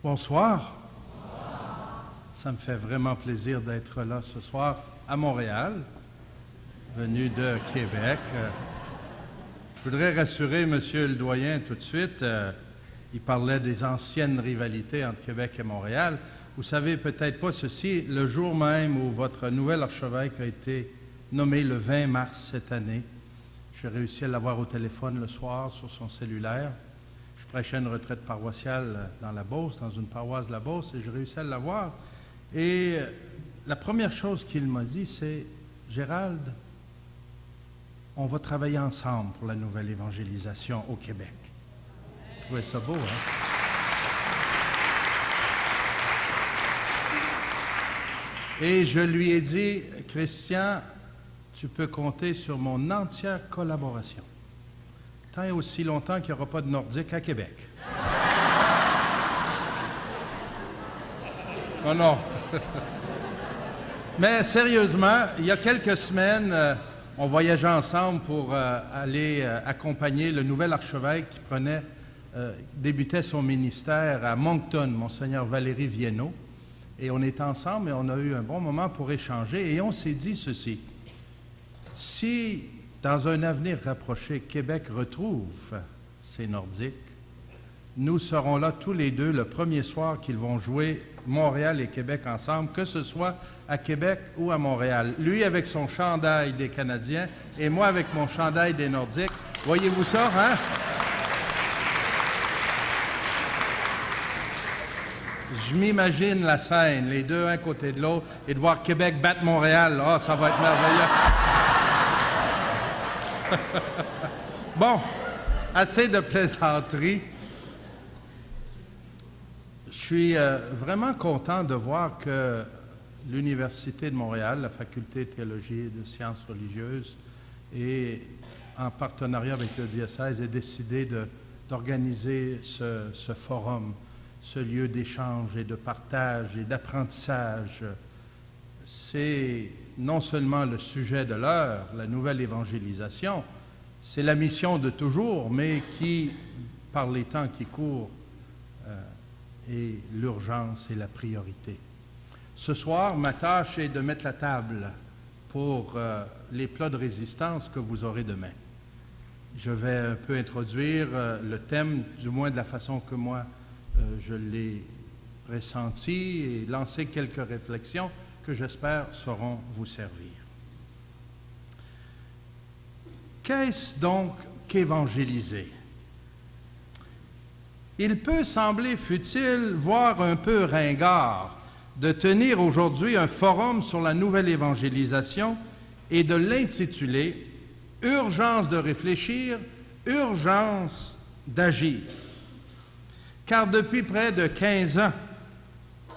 Bonsoir. Ça me fait vraiment plaisir d'être là ce soir à Montréal, venu de Québec. Je voudrais rassurer M. le doyen tout de suite. Il parlait des anciennes rivalités entre Québec et Montréal. Vous savez peut-être pas ceci, le jour même où votre nouvel archevêque a été nommé le 20 mars cette année, j'ai réussi à l'avoir au téléphone le soir sur son cellulaire. Je prêchais une retraite paroissiale dans la Beauce, dans une paroisse de la Beauce, et j'ai réussi à l'avoir. Et la première chose qu'il m'a dit, c'est « Gérald, on va travailler ensemble pour la nouvelle évangélisation au Québec. » Vous trouvez ça beau, hein? Et je lui ai dit « Christian, tu peux compter sur mon entière collaboration. Tant et aussi longtemps qu'il n'y aura pas de Nordique à Québec. » Oh non! Mais sérieusement, il y a quelques semaines, on voyageait ensemble pour aller accompagner le nouvel archevêque qui débutait son ministère à Moncton, Monseigneur Valéry Viennot. Et on était ensemble et on a eu un bon moment pour échanger. Et on s'est dit ceci. Si, dans un avenir rapproché, Québec retrouve ses Nordiques, nous serons là tous les deux le premier soir qu'ils vont jouer Montréal et Québec ensemble, que ce soit à Québec ou à Montréal. Lui avec son chandail des Canadiens et moi avec mon chandail des Nordiques. Voyez-vous ça, hein? Je m'imagine la scène, les deux un côté de l'autre, et de voir Québec battre Montréal. Ah, ça va être merveilleux. Bon, assez de plaisanterie. Je suis vraiment content de voir que l'Université de Montréal, la Faculté de théologie et de sciences religieuses, et en partenariat avec le diocèse, a décidé d'organiser ce forum, ce lieu d'échange et de partage et d'apprentissage. C'est non seulement le sujet de l'heure, la nouvelle évangélisation, c'est la mission de toujours, mais qui, par les temps qui courent, est l'urgence et la priorité. Ce soir, ma tâche est de mettre la table pour les plats de résistance que vous aurez demain. Je vais un peu introduire le thème, du moins de la façon que moi je l'ai pressenti, et lancer quelques réflexions que j'espère sauront vous servir. Qu'est-ce donc qu'évangéliser? Il peut sembler futile, voire un peu ringard, de tenir aujourd'hui un forum sur la nouvelle évangélisation et de l'intituler « Urgence de réfléchir, urgence d'agir ». Car depuis près de 15 ans,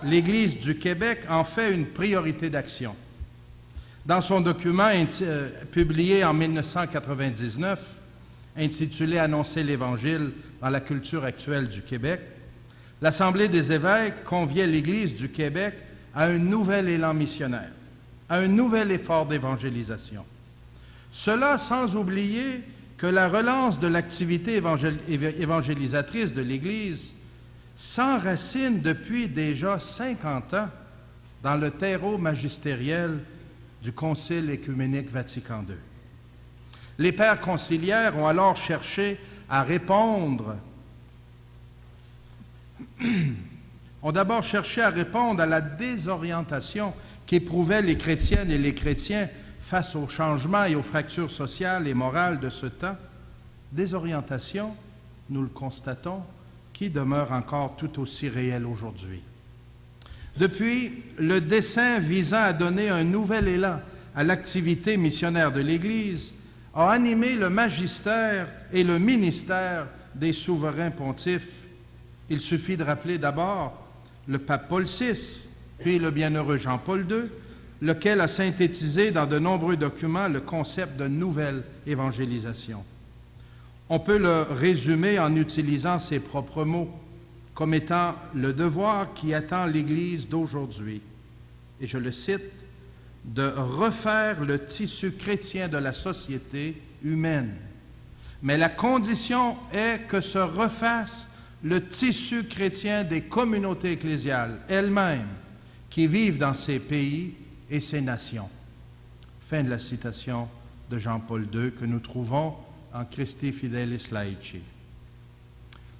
l'Église du Québec en fait une priorité d'action. Dans son document publié en 1999, intitulé « Annoncer l'Évangile dans la culture actuelle du Québec », l'Assemblée des évêques conviait l'Église du Québec à un nouvel élan missionnaire, à un nouvel effort d'évangélisation. Cela sans oublier que la relance de l'activité évangélisatrice de l'Église s'enracine depuis déjà 50 ans dans le terreau magistériel du Concile œcuménique Vatican II. Les pères conciliaires ont alors cherché à répondre, à la désorientation qu'éprouvaient les chrétiennes et les chrétiens face aux changements et aux fractures sociales et morales de ce temps. Désorientation, nous le constatons, qui demeure encore tout aussi réelle aujourd'hui. Depuis, le dessein visant à donner un nouvel élan à l'activité missionnaire de l'Église a animé le magistère et le ministère des souverains pontifes. Il suffit de rappeler d'abord le pape Paul VI, puis le bienheureux Jean-Paul II, lequel a synthétisé dans de nombreux documents le concept de nouvelle évangélisation. On peut le résumer en utilisant ses propres mots, comme étant le devoir qui attend l'Église d'aujourd'hui. Et je le cite, de refaire le tissu chrétien de la société humaine. Mais la condition est que se refasse le tissu chrétien des communautés ecclésiales elles-mêmes qui vivent dans ces pays et ces nations. Fin de la citation de Jean-Paul II que nous trouvons en Christi Fidelis Laici.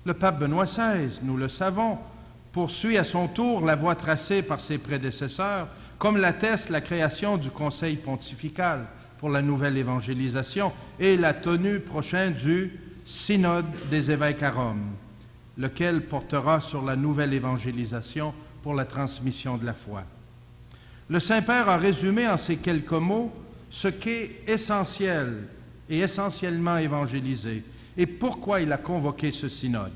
Le pape Benoît XVI, nous le savons, poursuit à son tour la voie tracée par ses prédécesseurs, comme l'atteste la création du Conseil pontifical pour la nouvelle évangélisation et la tenue prochaine du Synode des évêques à Rome, lequel portera sur la nouvelle évangélisation pour la transmission de la foi. Le Saint-Père a résumé en ces quelques mots ce qu'est essentiel et essentiellement évangélisé et pourquoi il a convoqué ce synode.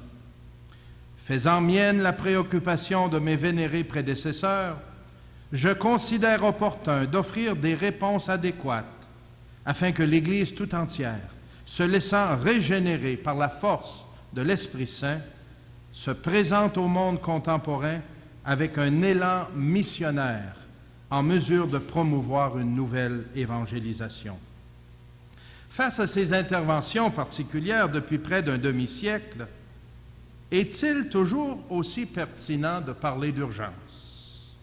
Faisant mienne la préoccupation de mes vénérés prédécesseurs, je considère opportun d'offrir des réponses adéquates afin que l'Église tout entière, se laissant régénérer par la force de l'Esprit Saint, se présente au monde contemporain avec un élan missionnaire en mesure de promouvoir une nouvelle évangélisation. Face à ces interventions particulières depuis près d'un demi-siècle, est-il toujours aussi pertinent de parler d'urgence?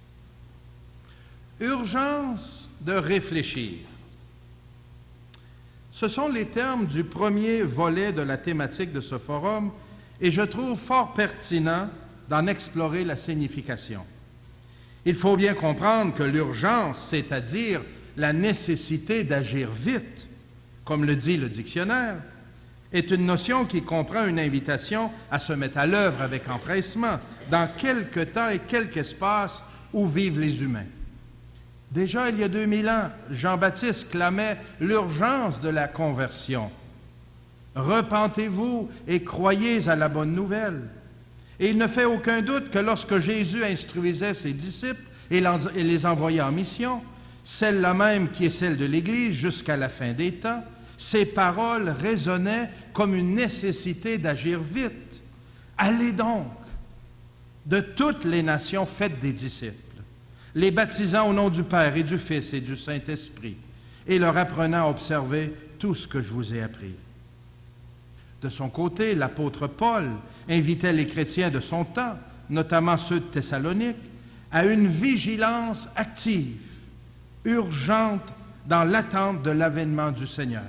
Urgence de réfléchir. Ce sont les termes du premier volet de la thématique de ce forum et je trouve fort pertinent d'en explorer la signification. Il faut bien comprendre que l'urgence, c'est-à-dire la nécessité d'agir vite, comme le dit le dictionnaire, est une notion qui comprend une invitation à se mettre à l'œuvre avec empressement dans quelque temps et quelque espace où vivent les humains. Déjà, il y a 2000 ans, Jean-Baptiste clamait l'urgence de la conversion. « Repentez-vous et croyez à la bonne nouvelle. » Et il ne fait aucun doute que lorsque Jésus instruisait ses disciples et les envoyait en mission, celle-là même qui est celle de l'Église jusqu'à la fin des temps, ces paroles résonnaient comme une nécessité d'agir vite. Allez donc, de toutes les nations, faites des disciples, les baptisant au nom du Père et du Fils et du Saint-Esprit, et leur apprenant à observer tout ce que je vous ai appris. De son côté, l'apôtre Paul invitait les chrétiens de son temps, notamment ceux de Thessalonique, à une vigilance active, urgente dans l'attente de l'avènement du Seigneur.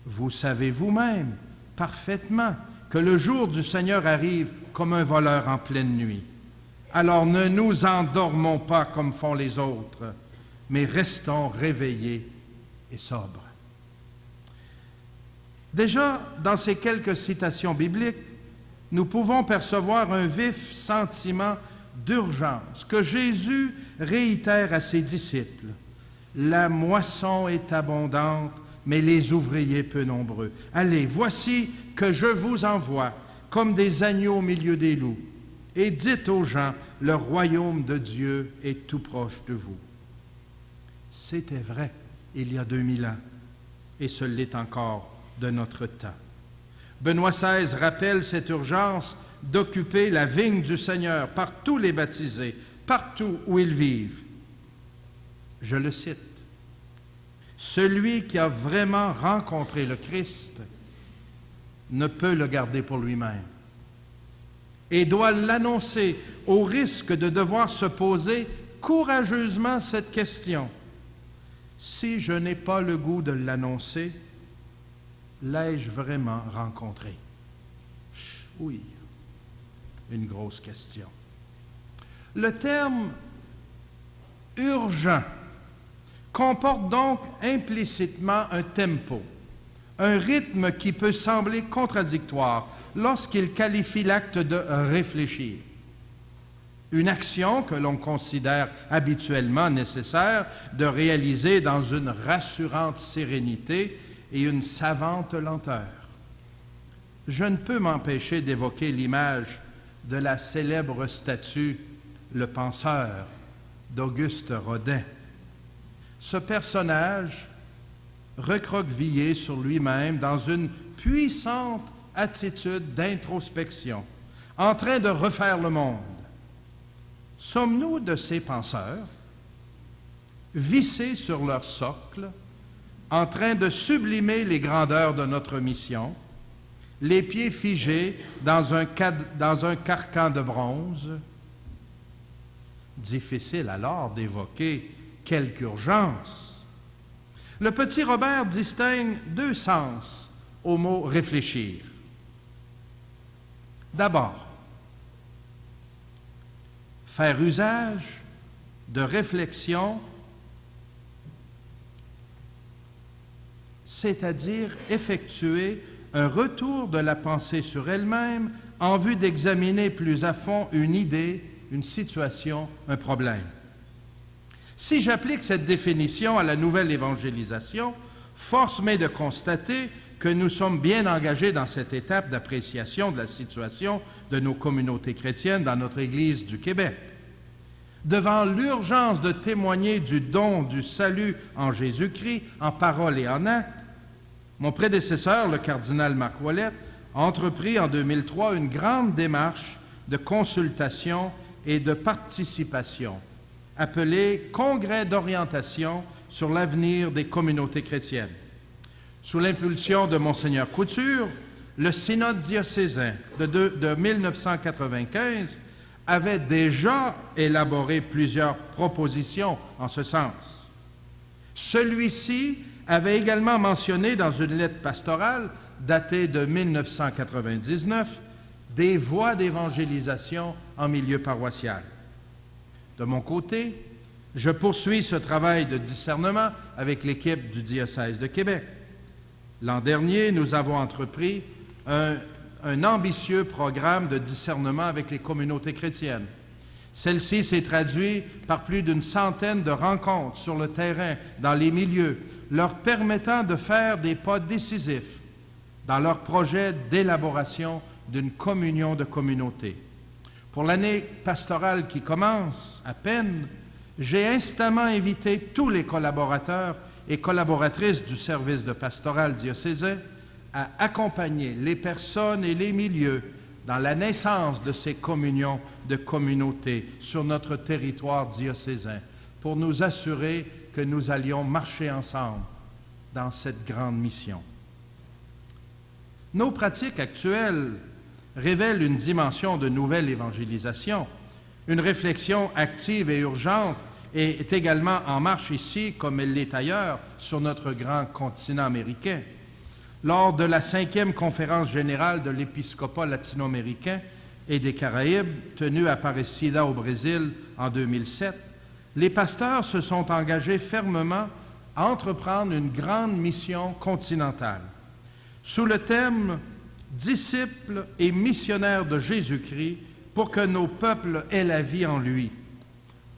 Vous savez vous-même parfaitement que le jour du Seigneur arrive comme un voleur en pleine nuit. Alors ne nous endormons pas comme font les autres, mais restons réveillés et sobres. Déjà, dans ces quelques citations bibliques, nous pouvons percevoir un vif sentiment d'urgence que Jésus réitère à ses disciples. La moisson est abondante, mais les ouvriers peu nombreux. Allez, voici que je vous envoie comme des agneaux au milieu des loups. Et dites aux gens, le royaume de Dieu est tout proche de vous. C'était vrai il y a 2000 ans, et ce l'est encore de notre temps. Benoît XVI rappelle cette urgence d'occuper la vigne du Seigneur par tous les baptisés, partout où ils vivent. Je le cite. Celui qui a vraiment rencontré le Christ ne peut le garder pour lui-même et doit l'annoncer au risque de devoir se poser courageusement cette question. Si je n'ai pas le goût de l'annoncer, l'ai-je vraiment rencontré? Oui, une grosse question. Le terme « urgent » comporte donc implicitement un tempo, un rythme qui peut sembler contradictoire lorsqu'il qualifie l'acte de réfléchir. Une action que l'on considère habituellement nécessaire de réaliser dans une rassurante sérénité et une savante lenteur. Je ne peux m'empêcher d'évoquer l'image de la célèbre statue « Le penseur » d'Auguste Rodin. Ce personnage, recroquevillé sur lui-même dans une puissante attitude d'introspection, en train de refaire le monde. Sommes-nous de ces penseurs, vissés sur leur socle, en train de sublimer les grandeurs de notre mission, les pieds figés dans un carcan de bronze. Difficile alors d'évoquer quelque urgence. Le petit Robert distingue deux sens au mot « réfléchir ». D'abord, faire usage de réflexion, c'est-à-dire effectuer un retour de la pensée sur elle-même en vue d'examiner plus à fond une idée, une situation, un problème. Si j'applique cette définition à la nouvelle évangélisation, force m'est de constater que nous sommes bien engagés dans cette étape d'appréciation de la situation de nos communautés chrétiennes dans notre Église du Québec. Devant l'urgence de témoigner du don du salut en Jésus-Christ, en parole et en acte, mon prédécesseur, le cardinal Marc Ouellet, a entrepris en 2003 une grande démarche de consultation et de participation, appelée Congrès d'orientation sur l'avenir des communautés chrétiennes. Sous l'impulsion de Monseigneur Couture, le synode diocésain de 1995 avait déjà élaboré plusieurs propositions en ce sens. Celui-ci avait également mentionné dans une lettre pastorale datée de 1999 des voies d'évangélisation en milieu paroissial. De mon côté, je poursuis ce travail de discernement avec l'équipe du diocèse de Québec. L'an dernier, nous avons entrepris un ambitieux programme de discernement avec les communautés chrétiennes. Celle-ci s'est traduite par plus d'une centaine de rencontres sur le terrain, dans les milieux, leur permettant de faire des pas décisifs dans leur projet d'élaboration d'une communion de communautés. Pour l'année pastorale qui commence à peine, j'ai instamment invité tous les collaborateurs et collaboratrices du service de pastoral diocésain à accompagner les personnes et les milieux dans la naissance de ces communions de communautés sur notre territoire diocésain pour nous assurer que nous allions marcher ensemble dans cette grande mission. Nos pratiques actuelles révèlent une dimension de nouvelle évangélisation. Une réflexion active et urgente est également en marche ici, comme elle l'est ailleurs, sur notre grand continent américain. Lors de la 5e conférence générale de l'épiscopat latino-américain et des Caraïbes, tenue à Aparecida au Brésil en 2007, les pasteurs se sont engagés fermement à entreprendre une grande mission continentale. Sous le thème « Disciples et missionnaires de Jésus-Christ pour que nos peuples aient la vie en lui »,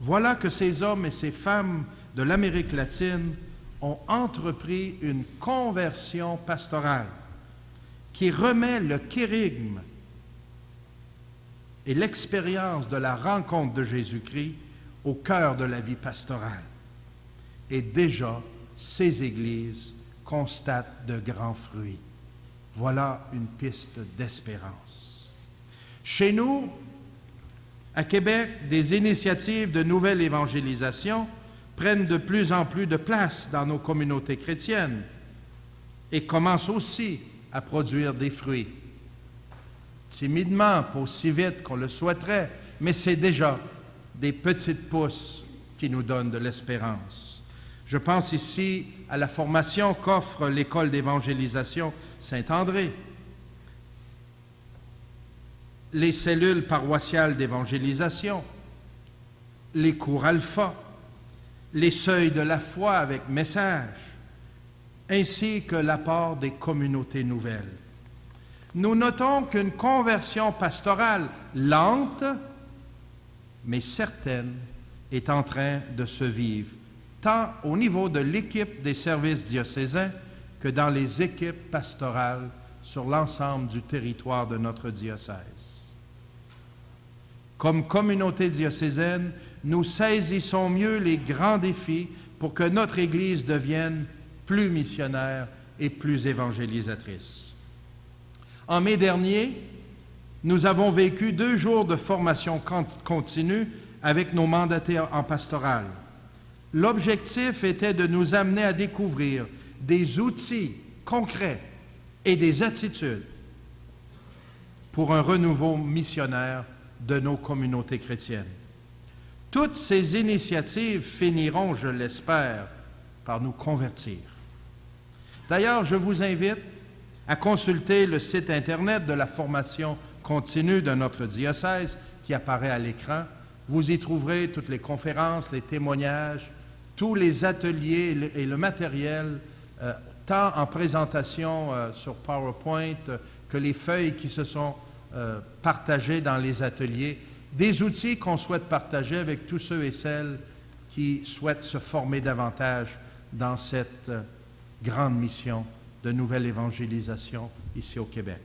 voilà que ces hommes et ces femmes de l'Amérique latine ont entrepris une conversion pastorale qui remet le kérygme et l'expérience de la rencontre de Jésus-Christ au cœur de la vie pastorale. Et déjà, ces églises constatent de grands fruits. Voilà une piste d'espérance. Chez nous, à Québec, des initiatives de nouvelle évangélisation prennent de plus en plus de place dans nos communautés chrétiennes et commencent aussi à produire des fruits. Timidement, pas aussi vite qu'on le souhaiterait, mais c'est déjà des petites pousses qui nous donnent de l'espérance. Je pense ici à la formation qu'offre l'école d'évangélisation Saint-André, les cellules paroissiales d'évangélisation, les cours alpha, les seuils de la foi avec message, ainsi que l'apport des communautés nouvelles. Nous notons qu'une conversion pastorale lente, mais certaine, est en train de se vivre, tant au niveau de l'équipe des services diocésains que dans les équipes pastorales sur l'ensemble du territoire de notre diocèse. Comme communauté diocésaine, nous saisissons mieux les grands défis pour que notre Église devienne plus missionnaire et plus évangélisatrice. En mai dernier, nous avons vécu 2 jours de formation continue avec nos mandataires en pastoral. L'objectif était de nous amener à découvrir des outils concrets et des attitudes pour un renouveau missionnaire de nos communautés chrétiennes. Toutes ces initiatives finiront, je l'espère, par nous convertir. D'ailleurs, je vous invite à consulter le site Internet de la formation continue de notre diocèse qui apparaît à l'écran. Vous y trouverez toutes les conférences, les témoignages, tous les ateliers et le matériel, tant en présentation sur PowerPoint que les feuilles qui se sont partagées dans les ateliers, des outils qu'on souhaite partager avec tous ceux et celles qui souhaitent se former davantage dans cette grande mission de nouvelle évangélisation ici au Québec.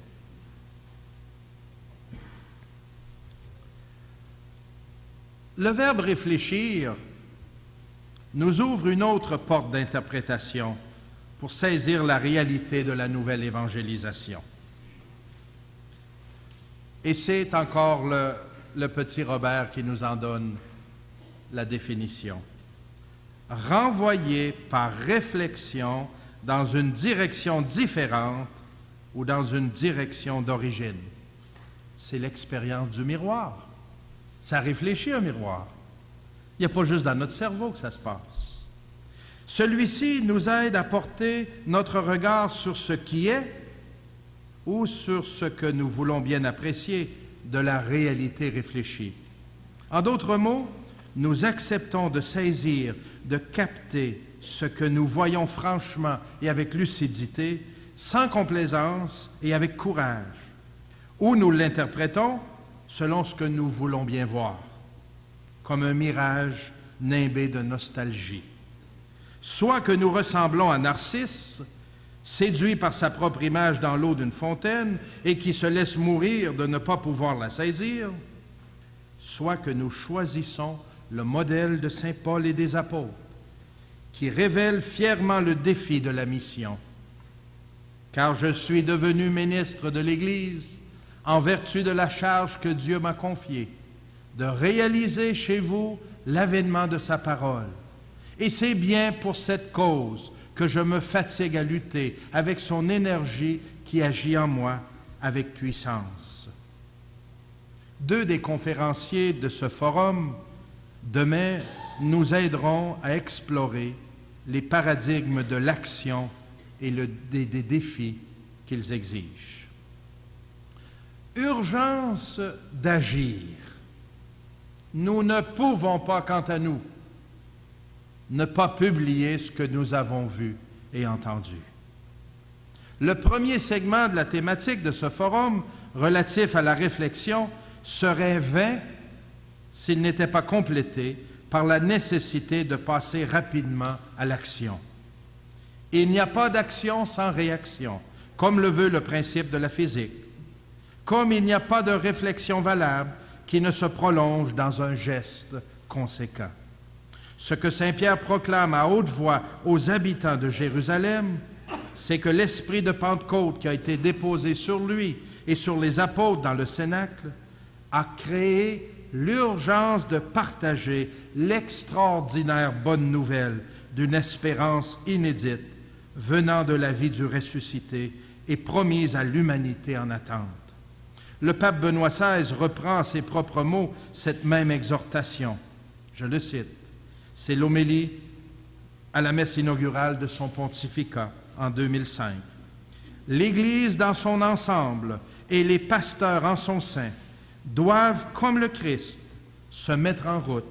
Le verbe « réfléchir » nous ouvre une autre porte d'interprétation pour saisir la réalité de la nouvelle évangélisation. Et c'est encore le petit Robert qui nous en donne la définition. Renvoyer par réflexion dans une direction différente ou dans une direction d'origine. C'est l'expérience du miroir. Ça réfléchit un miroir. Il n'y a pas juste dans notre cerveau que ça se passe. Celui-ci nous aide à porter notre regard sur ce qui est ou sur ce que nous voulons bien apprécier de la réalité réfléchie. En d'autres mots, nous acceptons de saisir, de capter ce que nous voyons franchement et avec lucidité, sans complaisance et avec courage, ou nous l'interprétons selon ce que nous voulons bien voir, comme un mirage nimbé de nostalgie. Soit que nous ressemblons à Narcisse, séduit par sa propre image dans l'eau d'une fontaine et qui se laisse mourir de ne pas pouvoir la saisir, soit que nous choisissons le modèle de saint Paul et des apôtres, qui révèle fièrement le défi de la mission. Car je suis devenu ministre de l'Église en vertu de la charge que Dieu m'a confiée, de réaliser chez vous l'avènement de sa parole. Et c'est bien pour cette cause que je me fatigue à lutter avec son énergie qui agit en moi avec puissance. Deux des conférenciers de ce forum, demain, nous aideront à explorer les paradigmes de l'action et des défis qu'ils exigent. Urgence d'agir. Nous ne pouvons pas, quant à nous, ne pas publier ce que nous avons vu et entendu. Le premier segment de la thématique de ce forum, relatif à la réflexion, serait vain s'il n'était pas complété par la nécessité de passer rapidement à l'action. Il n'y a pas d'action sans réaction, comme le veut le principe de la physique, comme il n'y a pas de réflexion valable qui ne se prolonge dans un geste conséquent. Ce que saint Pierre proclame à haute voix aux habitants de Jérusalem, c'est que l'esprit de Pentecôte qui a été déposé sur lui et sur les apôtres dans le Cénacle a créé l'urgence de partager l'extraordinaire bonne nouvelle d'une espérance inédite venant de la vie du ressuscité et promise à l'humanité en attente. Le pape Benoît XVI reprend à ses propres mots cette même exhortation. Je le cite. C'est l'homélie à la messe inaugurale de son pontificat en 2005. L'Église dans son ensemble et les pasteurs en son sein doivent, comme le Christ, se mettre en route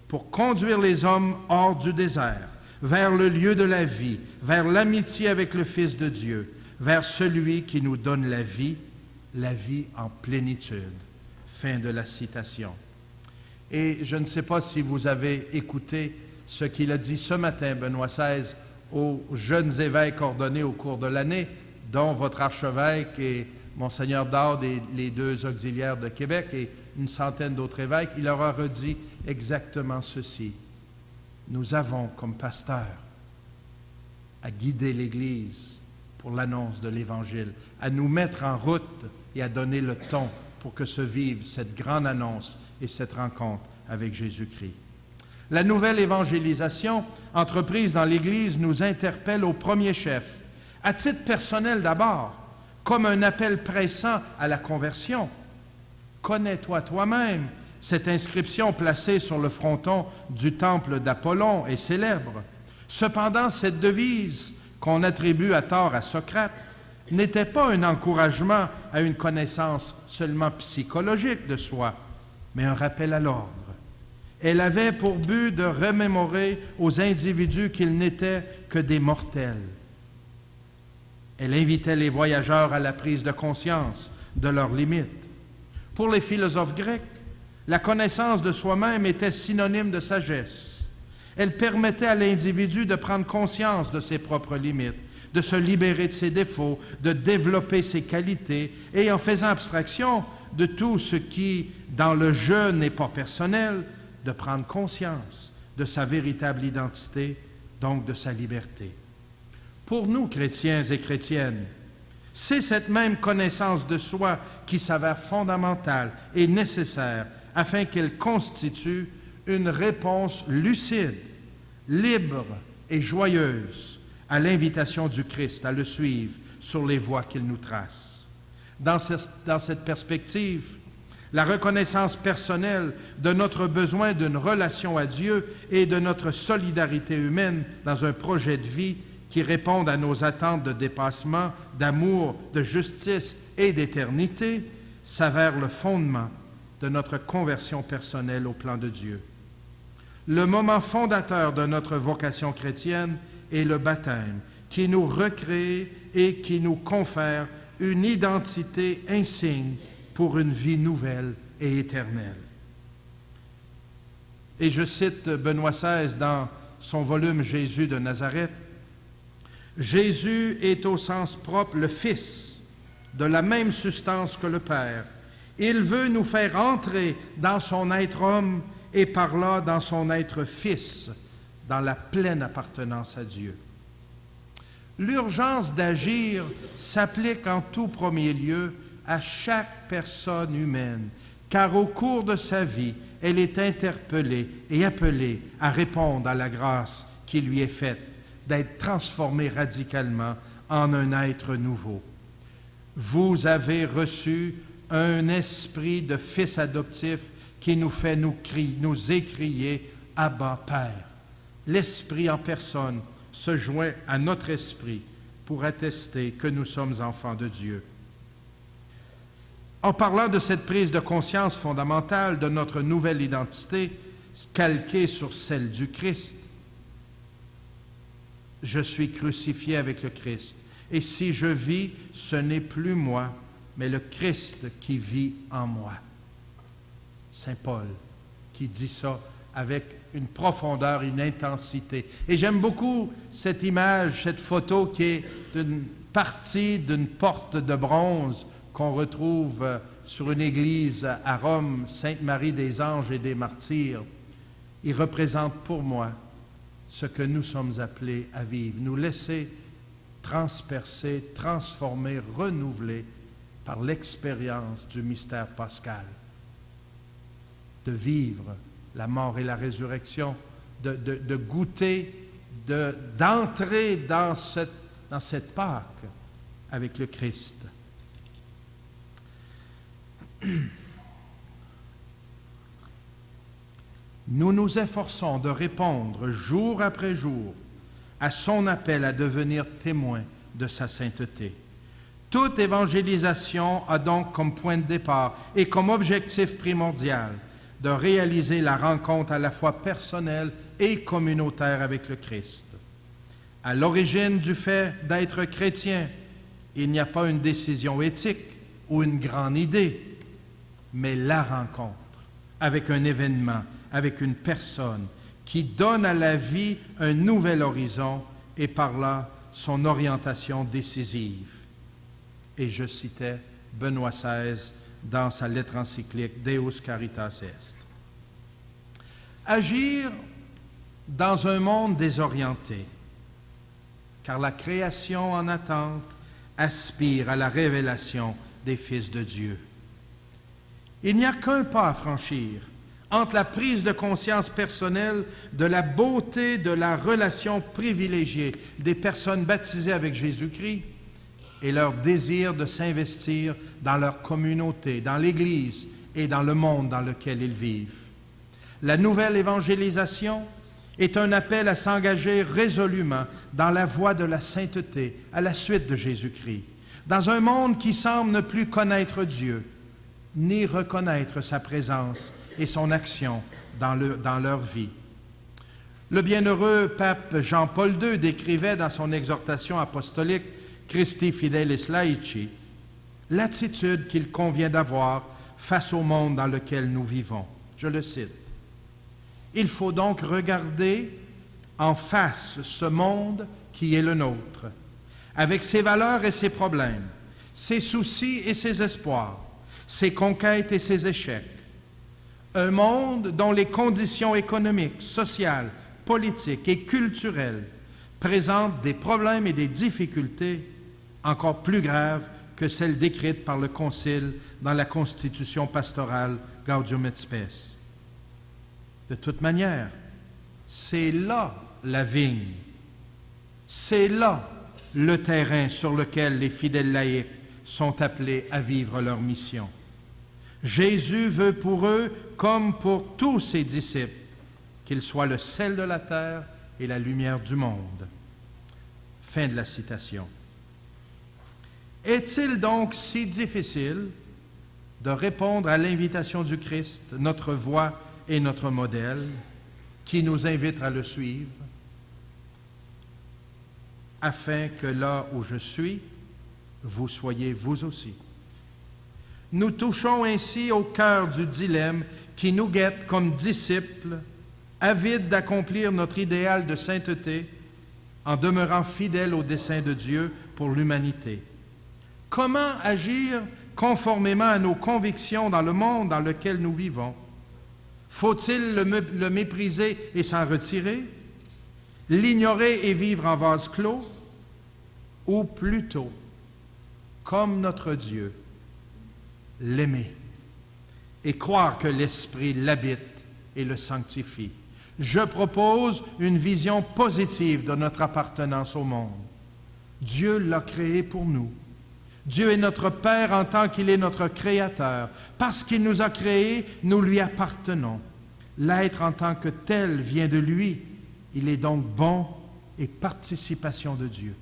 pour conduire les hommes hors du désert, vers le lieu de la vie, vers l'amitié avec le Fils de Dieu, vers celui qui nous donne la vie en plénitude. Fin de la citation. Et je ne sais pas si vous avez écouté ce qu'il a dit ce matin, Benoît XVI, aux jeunes évêques ordonnés au cours de l'année, dont votre archevêque et Monseigneur Dard et les deux auxiliaires de Québec et une centaine d'autres évêques. Il leur a redit exactement ceci. Nous avons, comme pasteurs, à guider l'Église pour l'annonce de l'Évangile, à nous mettre en route et à donner le ton pour que se vive cette grande annonce et cette rencontre avec Jésus-Christ. La nouvelle évangélisation entreprise dans l'Église nous interpelle au premier chef, à titre personnel d'abord, comme un appel pressant à la conversion. Connais-toi toi-même. Cette inscription placée sur le fronton du temple d'Apollon est célèbre. Cependant, cette devise qu'on attribue à tort à Socrate n'était pas un encouragement à une connaissance seulement psychologique de soi, mais un rappel à l'ordre. Elle avait pour but de remémorer aux individus qu'ils n'étaient que des mortels. Elle invitait les voyageurs à la prise de conscience de leurs limites. Pour les philosophes grecs, la connaissance de soi-même était synonyme de sagesse. Elle permettait à l'individu de prendre conscience de ses propres limites, de se libérer de ses défauts, de développer ses qualités, et en faisant abstraction de tout ce qui, dans le jeu, n'est pas personnel, de prendre conscience de sa véritable identité, donc de sa liberté. Pour nous, chrétiens et chrétiennes, c'est cette même connaissance de soi qui s'avère fondamentale et nécessaire afin qu'elle constitue une réponse lucide, libre et joyeuse à l'invitation du Christ à le suivre sur les voies qu'il nous trace. Dans cette perspective, la reconnaissance personnelle de notre besoin d'une relation à Dieu et de notre solidarité humaine dans un projet de vie qui réponde à nos attentes de dépassement, d'amour, de justice et d'éternité, s'avère le fondement de notre conversion personnelle au plan de Dieu. Le moment fondateur de notre vocation chrétienne est le baptême, qui nous recrée et qui nous confère une identité insigne pour une vie nouvelle et éternelle. Et je cite Benoît XVI dans son volume « Jésus de Nazareth ». Jésus est au sens propre le Fils, de la même substance que le Père. Il veut nous faire entrer dans son être homme et par là dans son être Fils, dans la pleine appartenance à Dieu. L'urgence d'agir s'applique en tout premier lieu à chaque personne humaine, car au cours de sa vie, elle est interpellée et appelée à répondre à la grâce qui lui est faite, d'être transformée radicalement en un être nouveau. Vous avez reçu un esprit de fils adoptif qui nous fait nous écrier « Abba, Père ». L'Esprit en personne se joint à notre esprit pour attester que nous sommes enfants de Dieu. En parlant de cette prise de conscience fondamentale de notre nouvelle identité, calquée sur celle du Christ, je suis crucifié avec le Christ. Et si je vis, ce n'est plus moi, mais le Christ qui vit en moi. Saint Paul qui dit ça avec une profondeur, une intensité. Et j'aime beaucoup cette image, cette photo qui est une partie d'une porte de bronze qu'on retrouve sur une église à Rome, Sainte-Marie des Anges et des Martyrs. Il représente pour moi ce que nous sommes appelés à vivre, nous laisser transpercer, transformer, renouveler par l'expérience du mystère pascal, de vivre la mort et la résurrection, de goûter, d'entrer dans cette Pâque avec le Christ. Nous nous efforçons de répondre jour après jour à son appel à devenir témoins de sa sainteté. Toute évangélisation a donc comme point de départ et comme objectif primordial de réaliser la rencontre à la fois personnelle et communautaire avec le Christ. À l'origine du fait d'être chrétien, il n'y a pas une décision éthique ou une grande idée, mais la rencontre avec un événement, avec une personne qui donne à la vie un nouvel horizon et par là son orientation décisive. Et je citais Benoît XVI dans sa lettre encyclique Deus Caritas Est. Agir dans un monde désorienté, car la création en attente aspire à la révélation des fils de Dieu. Il n'y a qu'un pas à franchir entre la prise de conscience personnelle de la beauté de la relation privilégiée des personnes baptisées avec Jésus-Christ et leur désir de s'investir dans leur communauté, dans l'Église et dans le monde dans lequel ils vivent. La nouvelle évangélisation est un appel à s'engager résolument dans la voie de la sainteté à la suite de Jésus-Christ, dans un monde qui semble ne plus connaître Dieu, ni reconnaître sa présence et son action dans leur vie. Le bienheureux pape Jean-Paul II décrivait dans son exhortation apostolique Christi Fidelis Laici l'attitude qu'il convient d'avoir face au monde dans lequel nous vivons. Je le cite. « Il faut donc regarder en face ce monde qui est le nôtre, avec ses valeurs et ses problèmes, ses soucis et ses espoirs, ses conquêtes et ses échecs. Un monde dont les conditions économiques, sociales, politiques et culturelles présentent des problèmes et des difficultés encore plus graves que celles décrites par le Concile dans la Constitution pastorale Gaudium et Spes. De toute manière, c'est là la vigne, c'est là le terrain sur lequel les fidèles laïcs sont appelés à vivre leur mission. Jésus veut pour eux, comme pour tous ses disciples, qu'ils soient le sel de la terre et la lumière du monde. » Fin de la citation. Est-il donc si difficile de répondre à l'invitation du Christ, notre voix et notre modèle, qui nous invite à le suivre, afin que là où je suis, vous soyez vous aussi? Nous touchons ainsi au cœur du dilemme qui nous guette comme disciples, avides d'accomplir notre idéal de sainteté en demeurant fidèles au dessein de Dieu pour l'humanité. Comment agir conformément à nos convictions dans le monde dans lequel nous vivons? Faut-il le mépriser et s'en retirer? L'ignorer et vivre en vase clos? Ou plutôt, comme notre Dieu, l'aimer et croire que l'Esprit l'habite et le sanctifie? Je propose une vision positive de notre appartenance au monde. Dieu l'a créé pour nous. Dieu est notre Père en tant qu'il est notre Créateur. Parce qu'il nous a créés, nous lui appartenons. L'être en tant que tel vient de lui. Il est donc bon et participation de Dieu.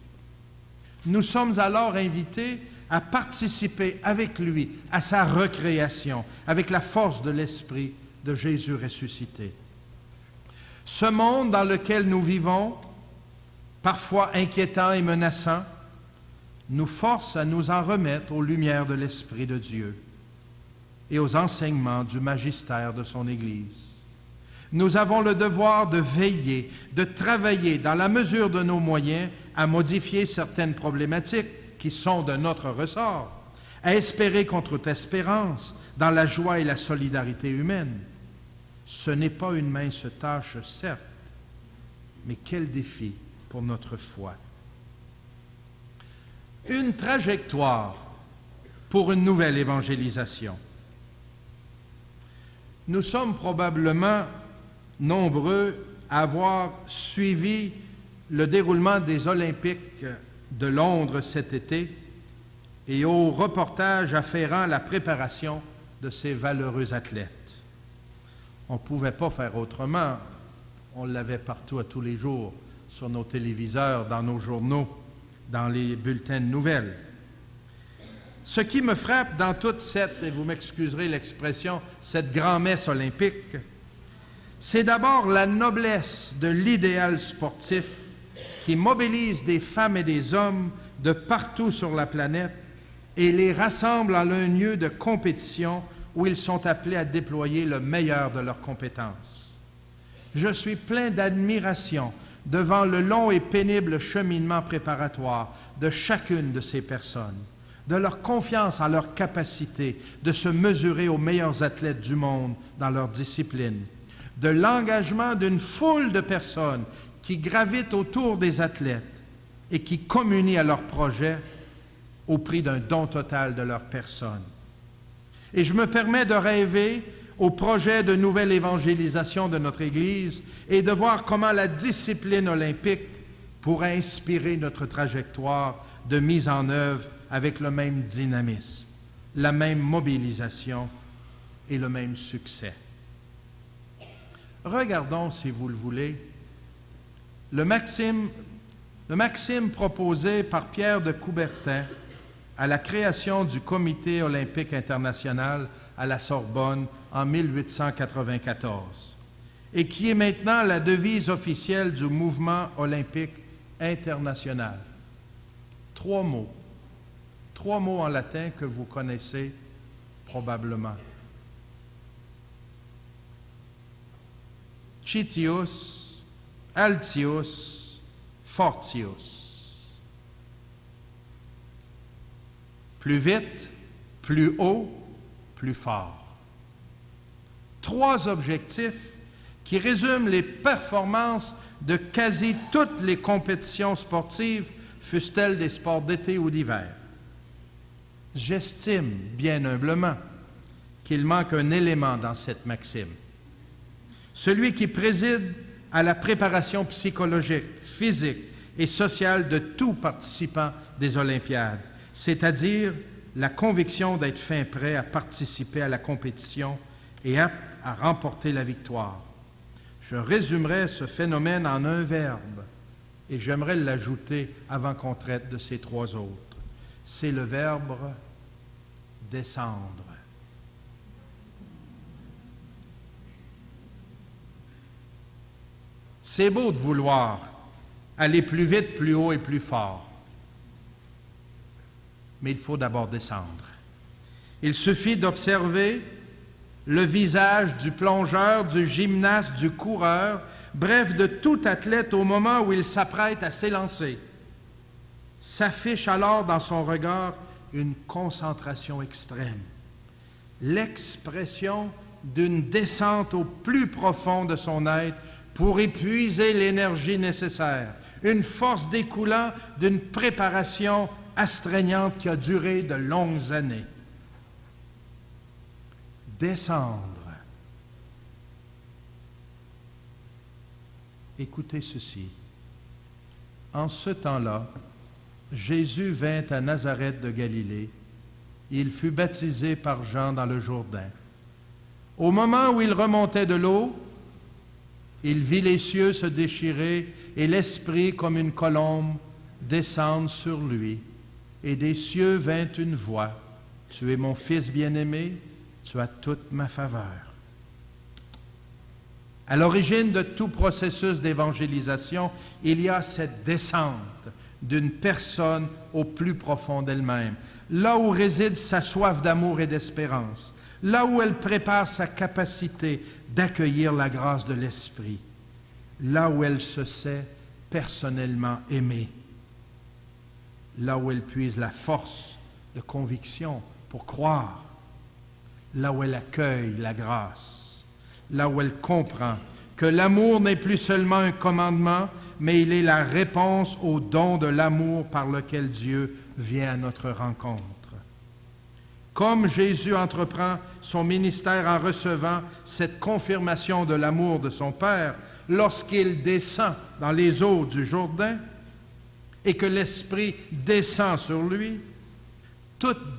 Nous sommes alors invités à participer avec lui à sa recréation, avec la force de l'Esprit de Jésus ressuscité. Ce monde dans lequel nous vivons, parfois inquiétant et menaçant, nous force à nous en remettre aux lumières de l'Esprit de Dieu et aux enseignements du magistère de son Église. Nous avons le devoir de veiller, de travailler dans la mesure de nos moyens à modifier certaines problématiques qui sont de notre ressort, à espérer contre toute espérance dans la joie et la solidarité humaine. Ce n'est pas une mince tâche, certes, mais quel défi pour notre foi. Une trajectoire pour une nouvelle évangélisation. Nous sommes probablement nombreux à avoir suivi le déroulement des Olympiques de Londres cet été et au reportage afférent la préparation de ces valeureux athlètes. On ne pouvait pas faire autrement. On l'avait partout à tous les jours, sur nos téléviseurs, dans nos journaux, dans les bulletins de nouvelles. Ce qui me frappe dans toute cette, et vous m'excuserez l'expression, cette grand-messe olympique, c'est d'abord la noblesse de l'idéal sportif qui mobilise des femmes et des hommes de partout sur la planète et les rassemble en un lieu de compétition où ils sont appelés à déployer le meilleur de leurs compétences. Je suis plein d'admiration devant le long et pénible cheminement préparatoire de chacune de ces personnes, de leur confiance en leur capacité de se mesurer aux meilleurs athlètes du monde dans leur discipline, de l'engagement d'une foule de personnes qui gravitent autour des athlètes et qui communient à leur projet au prix d'un don total de leur personne. Et je me permets de rêver au projet de nouvelle évangélisation de notre Église et de voir comment la discipline olympique pourrait inspirer notre trajectoire de mise en œuvre avec le même dynamisme, la même mobilisation et le même succès. Regardons, si vous le voulez, le maxime proposé par Pierre de Coubertin à la création du Comité olympique international à la Sorbonne en 1894 et qui est maintenant la devise officielle du mouvement olympique international. Trois mots en latin que vous connaissez probablement. Citius, Altius, Fortius. Plus vite, plus haut, plus fort. Trois objectifs qui résument les performances de quasi toutes les compétitions sportives, fussent-elles des sports d'été ou d'hiver. J'estime, bien humblement, qu'il manque un élément dans cette maxime. Celui qui préside à la préparation psychologique, physique et sociale de tout participant des Olympiades, c'est-à-dire la conviction d'être fin prêt à participer à la compétition et apte à remporter la victoire. Je résumerai ce phénomène en un verbe, et j'aimerais l'ajouter avant qu'on traite de ces trois autres. C'est le verbe « descendre ». C'est beau de vouloir aller plus vite, plus haut et plus fort, mais il faut d'abord descendre. Il suffit d'observer le visage du plongeur, du gymnaste, du coureur, bref, de tout athlète au moment où il s'apprête à s'élancer. S'affiche alors dans son regard une concentration extrême, l'expression d'une descente au plus profond de son être pour épuiser l'énergie nécessaire, une force découlant d'une préparation astreignante qui a duré de longues années. Descendre. Écoutez ceci. En ce temps-là, Jésus vint à Nazareth de Galilée. Il fut baptisé par Jean dans le Jourdain. Au moment où il remontait de l'eau, il vit les cieux se déchirer et l'Esprit, comme une colombe, descendre sur lui. Et des cieux vint une voix. « Tu es mon Fils bien-aimé, tu as toute ma faveur. » À l'origine de tout processus d'évangélisation, il y a cette descente d'une personne au plus profond d'elle-même, là où réside sa soif d'amour et d'espérance, là où elle prépare sa capacité d'accueillir la grâce de l'Esprit, là où elle se sait personnellement aimée, là où elle puise la force de conviction pour croire, là où elle accueille la grâce, là où elle comprend que l'amour n'est plus seulement un commandement, mais il est la réponse au don de l'amour par lequel Dieu vient à notre rencontre. Comme Jésus entreprend son ministère en recevant cette confirmation de l'amour de son Père, lorsqu'il descend dans les eaux du Jourdain et que l'Esprit descend sur lui, toute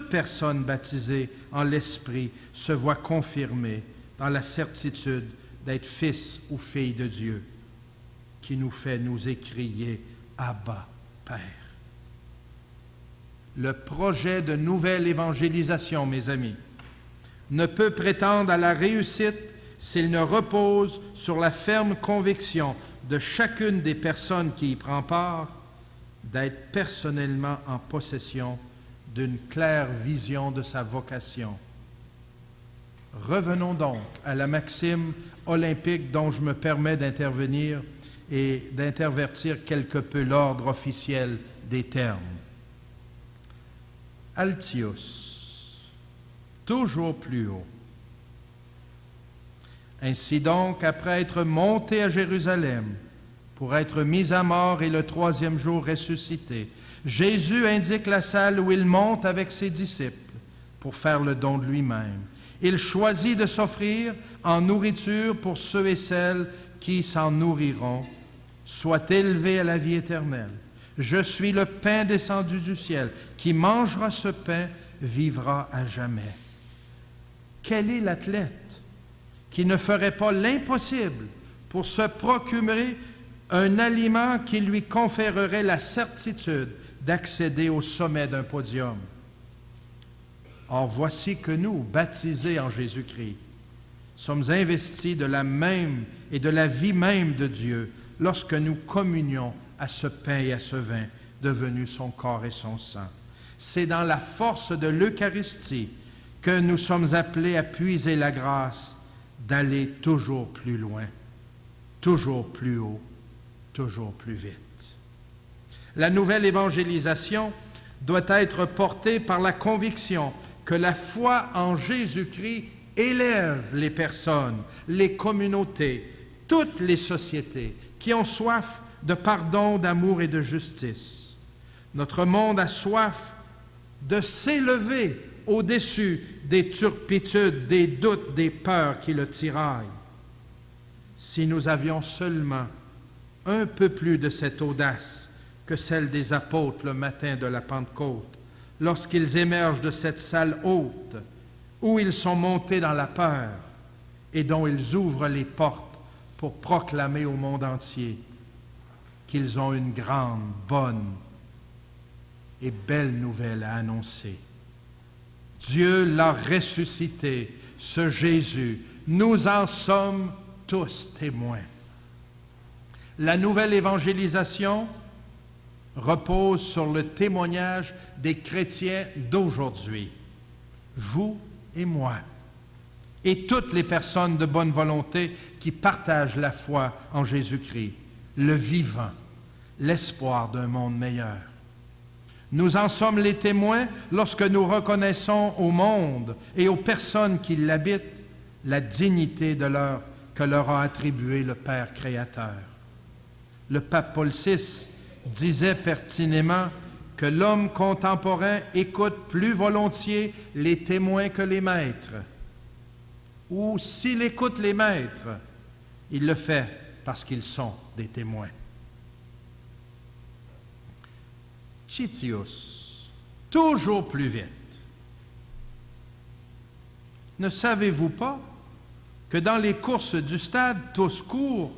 personne baptisée en l'Esprit se voit confirmée dans la certitude d'être fils ou fille de Dieu, qui nous fait nous écrier « Abba, Père ». Le projet de nouvelle évangélisation, mes amis, ne peut prétendre à la réussite s'il ne repose sur la ferme conviction de chacune des personnes qui y prend part d'être personnellement en possession d'une claire vision de sa vocation. Revenons donc à la maxime olympique dont je me permets d'intervenir et d'intervertir quelque peu l'ordre officiel des termes. Altius, toujours plus haut. Ainsi donc, après être monté à Jérusalem pour être mis à mort et le troisième jour ressuscité, Jésus indique la salle où il monte avec ses disciples pour faire le don de lui-même. Il choisit de s'offrir en nourriture pour ceux et celles qui s'en nourriront, soit élevés à la vie éternelle. Je suis le pain descendu du ciel. Qui mangera ce pain vivra à jamais. Quel est l'athlète qui ne ferait pas l'impossible pour se procurer un aliment qui lui conférerait la certitude d'accéder au sommet d'un podium? Or, voici que nous, baptisés en Jésus-Christ, sommes investis de la même et de la vie même de Dieu lorsque nous communions à ce pain et à ce vin devenus son corps et son sang. C'est dans la force de l'Eucharistie que nous sommes appelés à puiser la grâce d'aller toujours plus loin, toujours plus haut, toujours plus vite. La nouvelle évangélisation doit être portée par la conviction que la foi en Jésus-Christ élève les personnes, les communautés, toutes les sociétés qui ont soif de pardon, d'amour et de justice. Notre monde a soif de s'élever au-dessus des turpitudes, des doutes, des peurs qui le tiraillent. Si nous avions seulement un peu plus de cette audace que celle des apôtres le matin de la Pentecôte, lorsqu'ils émergent de cette salle haute où ils sont montés dans la peur et dont ils ouvrent les portes pour proclamer au monde entier qu'ils ont une grande, bonne et belle nouvelle à annoncer. Dieu l'a ressuscité, ce Jésus. Nous en sommes tous témoins. La nouvelle évangélisation repose sur le témoignage des chrétiens d'aujourd'hui, vous et moi, et toutes les personnes de bonne volonté qui partagent la foi en Jésus-Christ, le vivant, l'espoir d'un monde meilleur. Nous en sommes les témoins lorsque nous reconnaissons au monde et aux personnes qui l'habitent la dignité que leur a attribuée le Père créateur. Le pape Paul VI disait pertinemment que l'homme contemporain écoute plus volontiers les témoins que les maîtres. Ou s'il écoute les maîtres, il le fait parce qu'ils sont des témoins. Titius, toujours plus vite. Ne savez-vous pas que dans les courses du stade, tous courent,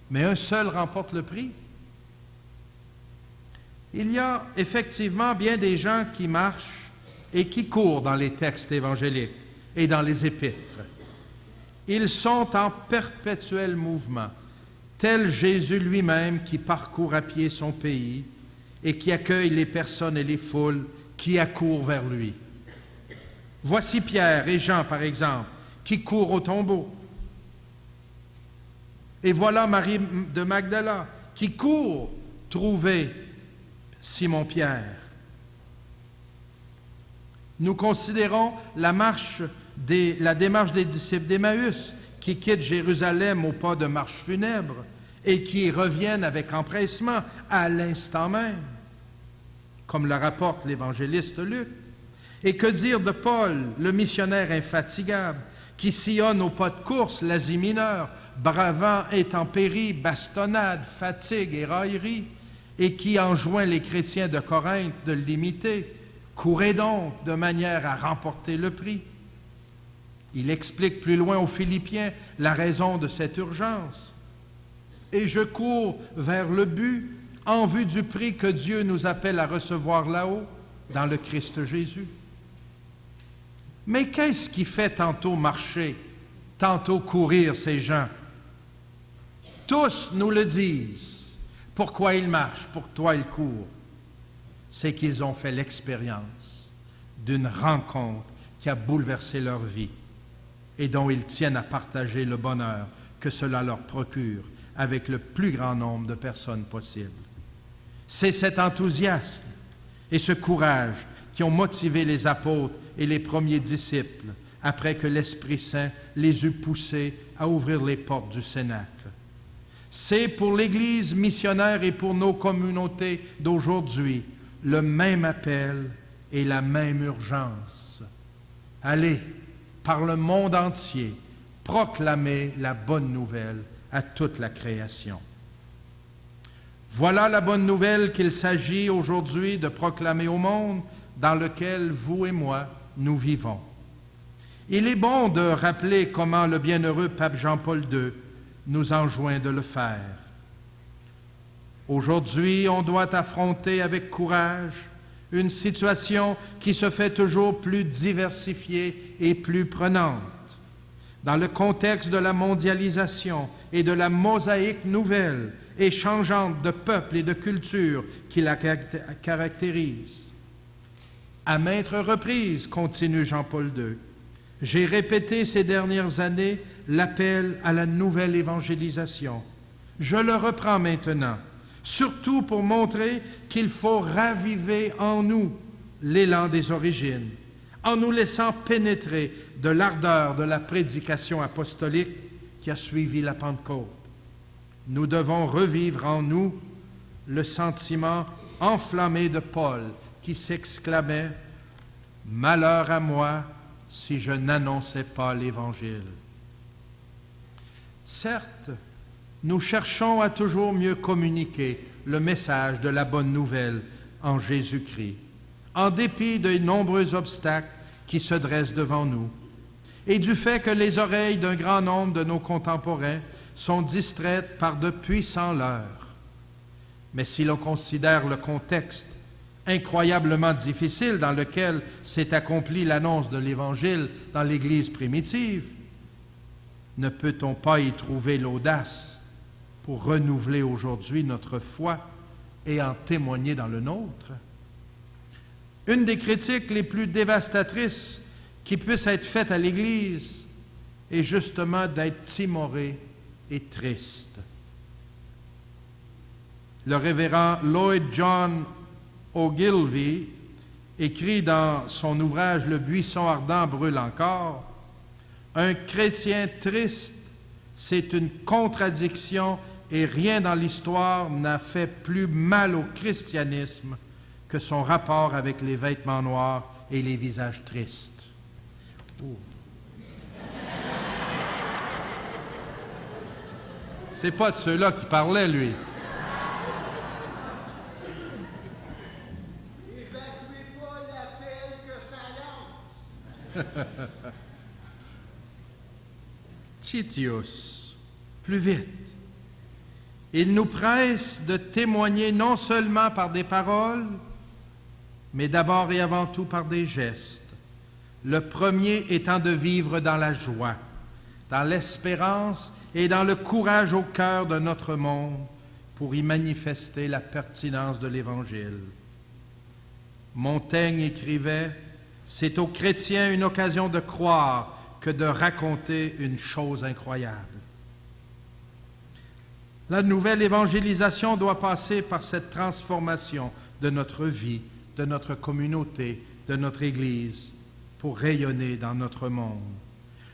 mais un seul remporte le prix? Il y a effectivement bien des gens qui marchent et qui courent dans les textes évangéliques et dans les épîtres. Ils sont en perpétuel mouvement, tel Jésus lui-même qui parcourt à pied son pays et qui accueille les personnes et les foules qui accourent vers lui. Voici Pierre et Jean, par exemple, qui courent au tombeau. Et voilà Marie de Magdala, qui court trouver Simon-Pierre. Nous considérons la démarche des disciples d'Emmaüs qui quittent Jérusalem au pas de marche funèbre et qui reviennent avec empressement à l'instant même, comme le rapporte l'évangéliste Luc. Et que dire de Paul, le missionnaire infatigable, qui sillonne au pas de course l'Asie mineure, bravant intempéries, bastonnades, fatigues et railleries, et qui enjoint les chrétiens de Corinthe de l'imiter. Courez donc de manière à remporter le prix. Il explique plus loin aux Philippiens la raison de cette urgence. Et je cours vers le but en vue du prix que Dieu nous appelle à recevoir là-haut, dans le Christ Jésus. Mais qu'est-ce qui fait tantôt marcher, tantôt courir ces gens? Tous nous le disent. Pourquoi ils marchent, pourquoi ils courent? C'est qu'ils ont fait l'expérience d'une rencontre qui a bouleversé leur vie et dont ils tiennent à partager le bonheur que cela leur procure avec le plus grand nombre de personnes possible. C'est cet enthousiasme et ce courage qui ont motivé les apôtres et les premiers disciples après que l'Esprit Saint les eut poussés à ouvrir les portes du Cénacle. C'est pour l'Église missionnaire et pour nos communautés d'aujourd'hui le même appel et la même urgence. Allez, par le monde entier, proclamer la bonne nouvelle à toute la création. Voilà la bonne nouvelle qu'il s'agit aujourd'hui de proclamer au monde, dans lequel vous et moi, nous vivons. Il est bon de rappeler comment le bienheureux pape Jean-Paul II nous enjoint de le faire. Aujourd'hui, on doit affronter avec courage une situation qui se fait toujours plus diversifiée et plus prenante. Dans le contexte de la mondialisation et de la mosaïque nouvelle et changeante de peuples et de cultures qui la caractérise. À maintes reprises, continue Jean-Paul II, j'ai répété ces dernières années l'appel à la nouvelle évangélisation. Je le reprends maintenant, surtout pour montrer qu'il faut raviver en nous l'élan des origines, en nous laissant pénétrer de l'ardeur de la prédication apostolique qui a suivi la Pentecôte. Nous devons revivre en nous le sentiment enflammé de Paul qui s'exclamait « Malheur à moi si je n'annonçais pas l'Évangile ». Certes, nous cherchons à toujours mieux communiquer le message de la bonne nouvelle en Jésus-Christ, en dépit des nombreux obstacles qui se dressent devant nous, et du fait que les oreilles d'un grand nombre de nos contemporains sont distraites par de puissants leurres. Mais si l'on considère le contexte incroyablement difficile dans lequel s'est accomplie l'annonce de l'Évangile dans l'Église primitive, ne peut-on pas y trouver l'audace pour renouveler aujourd'hui notre foi et en témoigner dans le nôtre? Une des critiques les plus dévastatrices qui puissent être faites à l'Église est justement d'être timorée et triste. Le révérend Lloyd John Ogilvie écrit dans son ouvrage « Le buisson ardent brûle encore », « Un chrétien triste, c'est une contradiction et rien dans l'histoire n'a fait plus mal au christianisme que son rapport avec les vêtements noirs et les visages tristes. » Oh. C'est pas de ceux-là qui parlait, lui. Évacuez pas l'appel que ça lance. Titius, plus vite. Il nous presse de témoigner non seulement par des paroles, mais d'abord et avant tout par des gestes. Le premier étant de vivre dans la joie, dans l'espérance et dans le courage au cœur de notre monde pour y manifester la pertinence de l'Évangile. Montaigne écrivait « C'est aux chrétiens une occasion de croire que de raconter une chose incroyable. » La nouvelle évangélisation doit passer par cette transformation de notre vie, de notre communauté, de notre Église, pour rayonner dans notre monde.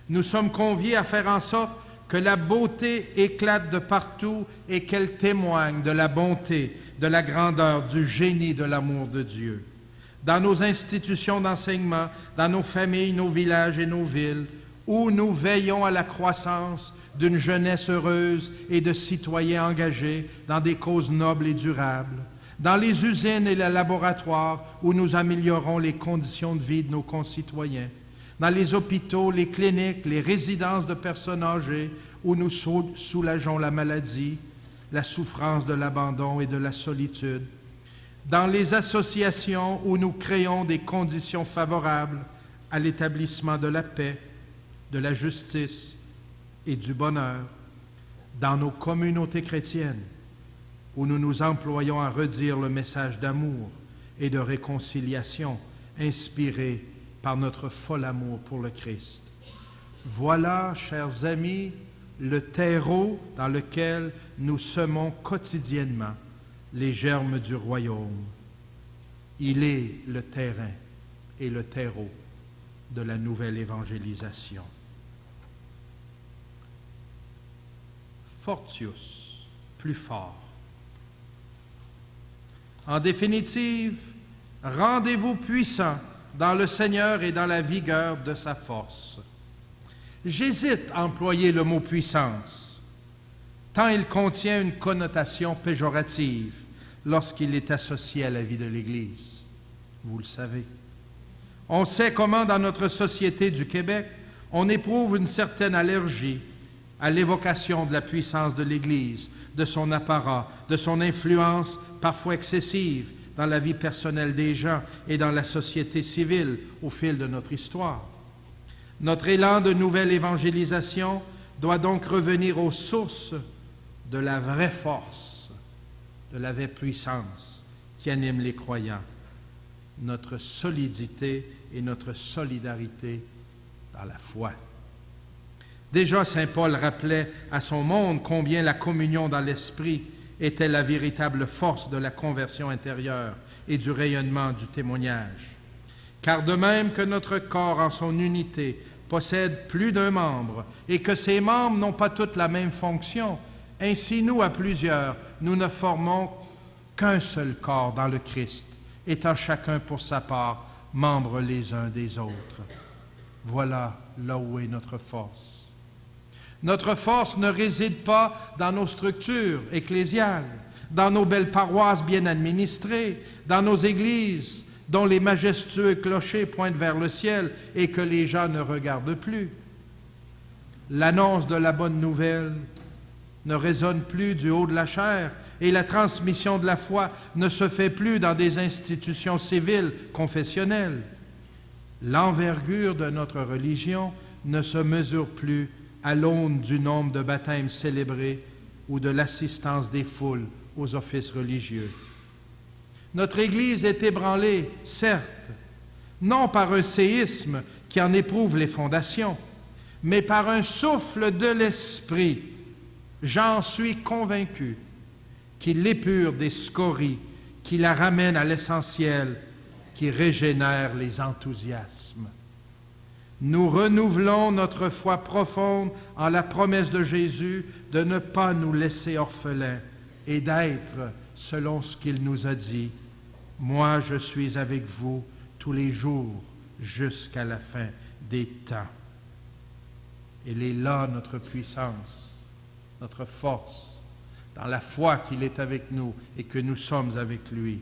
Nous sommes conviés à faire en sorte que la beauté éclate de partout et qu'elle témoigne de la bonté, de la grandeur, du génie de l'amour de Dieu. Dans nos institutions d'enseignement, dans nos familles, nos villages et nos villes, où nous veillons à la croissance d'une jeunesse heureuse et de citoyens engagés dans des causes nobles et durables, dans les usines et les laboratoires où nous améliorons les conditions de vie de nos concitoyens, dans les hôpitaux, les cliniques, les résidences de personnes âgées où nous soulageons la maladie, la souffrance de l'abandon et de la solitude, dans les associations où nous créons des conditions favorables à l'établissement de la paix, de la justice et du bonheur, dans nos communautés chrétiennes, où nous nous employons à redire le message d'amour et de réconciliation inspiré par notre fol amour pour le Christ. Voilà, chers amis, le terreau dans lequel nous semons quotidiennement les germes du royaume. Il est le terrain et le terreau de la nouvelle évangélisation. Fortius, plus fort. En définitive, rendez-vous puissants dans le Seigneur et dans la vigueur de sa force. J'hésite à employer le mot puissance, tant il contient une connotation péjorative lorsqu'il est associé à la vie de l'Église. Vous le savez. On sait comment, dans notre société du Québec, on éprouve une certaine allergie à l'évocation de la puissance de l'Église, de son apparat, de son influence parfois excessive dans la vie personnelle des gens et dans la société civile au fil de notre histoire. Notre élan de nouvelle évangélisation doit donc revenir aux sources de la vraie force, de la vraie puissance qui anime les croyants, notre solidité et notre solidarité dans la foi. Déjà, saint Paul rappelait à son monde combien la communion dans l'esprit était la véritable force de la conversion intérieure et du rayonnement du témoignage. Car de même que notre corps en son unité possède plus d'un membre et que ces membres n'ont pas toutes la même fonction, ainsi nous, à plusieurs, nous ne formons qu'un seul corps dans le Christ, étant chacun pour sa part membres les uns des autres. Voilà là où est notre force. Notre force ne réside pas dans nos structures ecclésiales, dans nos belles paroisses bien administrées, dans nos églises dont les majestueux clochers pointent vers le ciel et que les gens ne regardent plus. L'annonce de la bonne nouvelle ne résonne plus du haut de la chair et la transmission de la foi ne se fait plus dans des institutions civiles confessionnelles. L'envergure de notre religion ne se mesure plus à l'aune du nombre de baptêmes célébrés ou de l'assistance des foules aux offices religieux. Notre Église est ébranlée, certes, non par un séisme qui en éprouve les fondations, mais par un souffle de l'Esprit, j'en suis convaincu, qui l'épure des scories, qui la ramène à l'essentiel, qui régénère les enthousiasmes. Nous renouvelons notre foi profonde en la promesse de Jésus de ne pas nous laisser orphelins et d'être, selon ce qu'il nous a dit, « Moi, je suis avec vous tous les jours jusqu'à la fin des temps. » Elle est là notre puissance, notre force, dans la foi qu'il est avec nous et que nous sommes avec lui.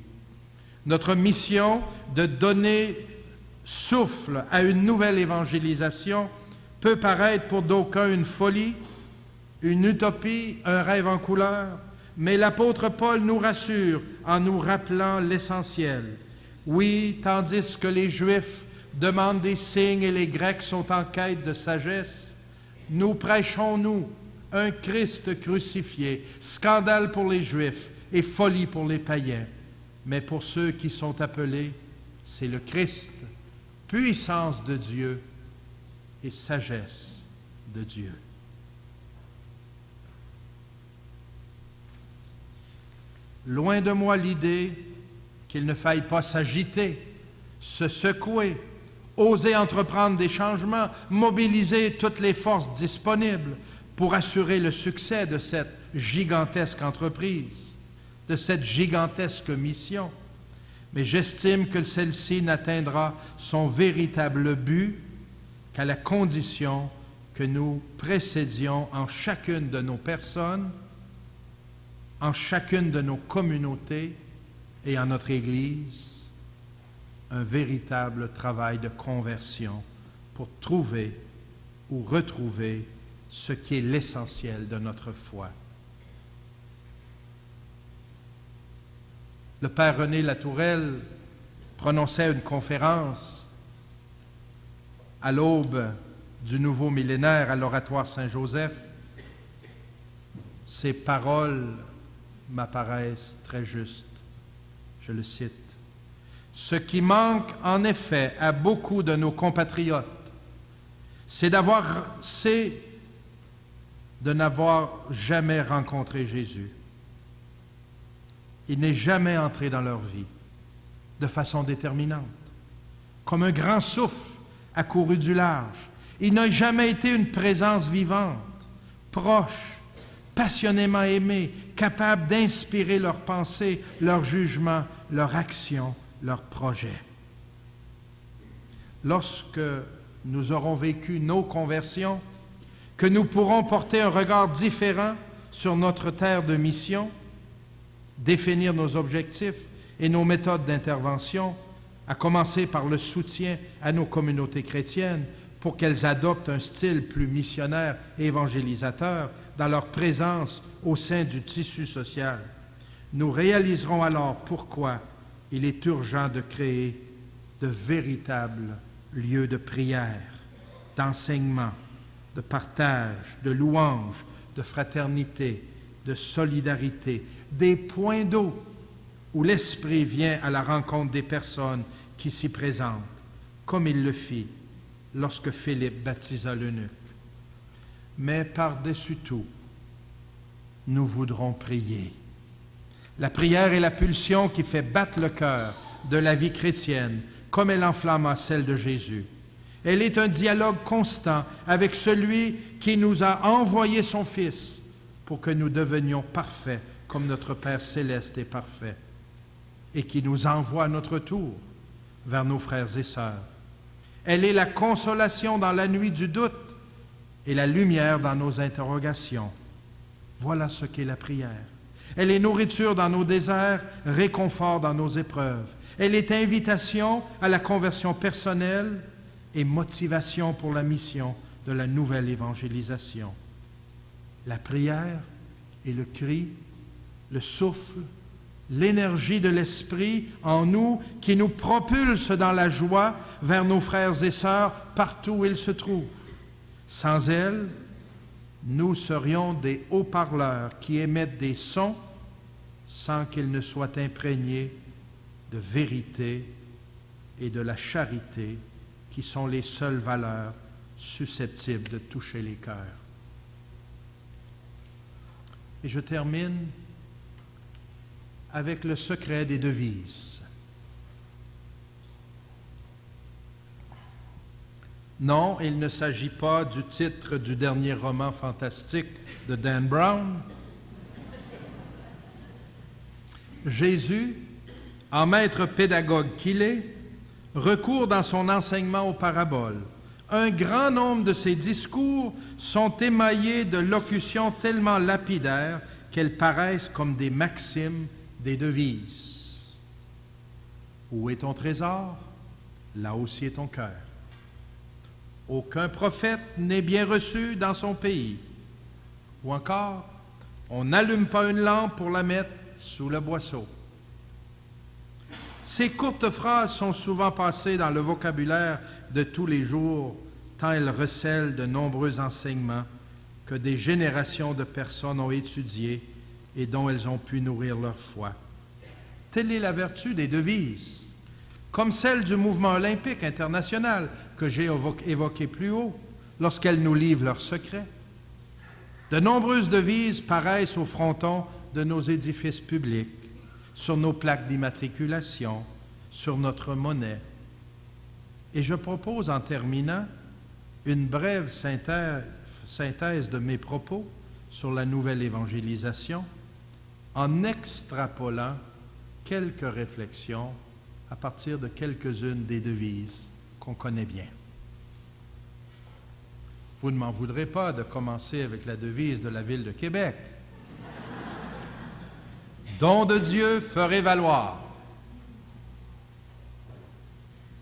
Notre mission de donner souffle à une nouvelle évangélisation peut paraître pour d'aucuns une folie, une utopie, un rêve en couleur, mais l'apôtre Paul nous rassure en nous rappelant l'essentiel. Oui, tandis que les Juifs demandent des signes et les Grecs sont en quête de sagesse, nous prêchons, nous, un Christ crucifié, scandale pour les Juifs et folie pour les païens. Mais pour ceux qui sont appelés, c'est le Christ, puissance de Dieu et sagesse de Dieu. Loin de moi l'idée qu'il ne faille pas s'agiter, se secouer, oser entreprendre des changements, mobiliser toutes les forces disponibles pour assurer le succès de cette gigantesque entreprise, de cette gigantesque mission. Mais j'estime que celle-ci n'atteindra son véritable but qu'à la condition que nous précédions en chacune de nos personnes, en chacune de nos communautés et en notre Église, un véritable travail de conversion pour trouver ou retrouver ce qui est l'essentiel de notre foi. Le père René Latourelle prononçait une conférence à l'aube du nouveau millénaire à l'Oratoire Saint-Joseph. Ces paroles m'apparaissent très justes. Je le cite. « Ce qui manque en effet à beaucoup de nos compatriotes, c'est de n'avoir jamais rencontré Jésus. Il n'est jamais entré dans leur vie de façon déterminante. Comme un grand souffle accouru du large, il n'a jamais été une présence vivante, proche, passionnément aimé, capable d'inspirer leurs pensées, leurs jugements, leurs actions, leurs projets. Lorsque nous aurons vécu nos conversions, que nous pourrons porter un regard différent sur notre terre de mission, définir nos objectifs et nos méthodes d'intervention, à commencer par le soutien à nos communautés chrétiennes pour qu'elles adoptent un style plus missionnaire et évangélisateur dans leur présence au sein du tissu social. Nous réaliserons alors pourquoi il est urgent de créer de véritables lieux de prière, d'enseignement, de partage, de louange, de fraternité, de solidarité, des points d'eau où l'Esprit vient à la rencontre des personnes qui s'y présentent, comme il le fit lorsque Philippe baptisa l'eunuque. Mais par-dessus tout, nous voudrons prier. La prière est la pulsion qui fait battre le cœur de la vie chrétienne, comme elle enflamma celle de Jésus. Elle est un dialogue constant avec celui qui nous a envoyé son Fils pour que nous devenions parfaits comme notre Père céleste est parfait et qui nous envoie à notre tour vers nos frères et sœurs. Elle est la consolation dans la nuit du doute et la lumière dans nos interrogations. Voilà ce qu'est la prière. Elle est nourriture dans nos déserts, réconfort dans nos épreuves. Elle est invitation à la conversion personnelle et motivation pour la mission de la nouvelle évangélisation. La prière est le cri, le souffle, l'énergie de l'Esprit en nous qui nous propulse dans la joie vers nos frères et sœurs partout où ils se trouvent. Sans elle, nous serions des haut-parleurs qui émettent des sons sans qu'ils ne soient imprégnés de vérité et de la charité qui sont les seules valeurs susceptibles de toucher les cœurs. Et je termine avec le secret des devises. Non, il ne s'agit pas du titre du dernier roman fantastique de Dan Brown. Jésus, en maître pédagogue qu'il est, recourt dans son enseignement aux paraboles. Un grand nombre de ses discours sont émaillés de locutions tellement lapidaires qu'elles paraissent comme des maximes, des devises. Où est ton trésor? Là aussi est ton cœur. Aucun prophète n'est bien reçu dans son pays. Ou encore, on n'allume pas une lampe pour la mettre sous le boisseau. Ces courtes phrases sont souvent passées dans le vocabulaire de tous les jours, tant elles recèlent de nombreux enseignements que des générations de personnes ont étudiés et dont elles ont pu nourrir leur foi. Telle est la vertu des devises, comme celle du mouvement olympique international que j'ai évoqué plus haut, lorsqu'elles nous livrent leurs secrets. De nombreuses devises paraissent au fronton de nos édifices publics, sur nos plaques d'immatriculation, sur notre monnaie. Et je propose en terminant une brève synthèse de mes propos sur la nouvelle évangélisation en extrapolant quelques réflexions à partir de quelques-unes des devises qu'on connaît bien. Vous ne m'en voudrez pas de commencer avec la devise de la ville de Québec. Don de Dieu ferait valoir.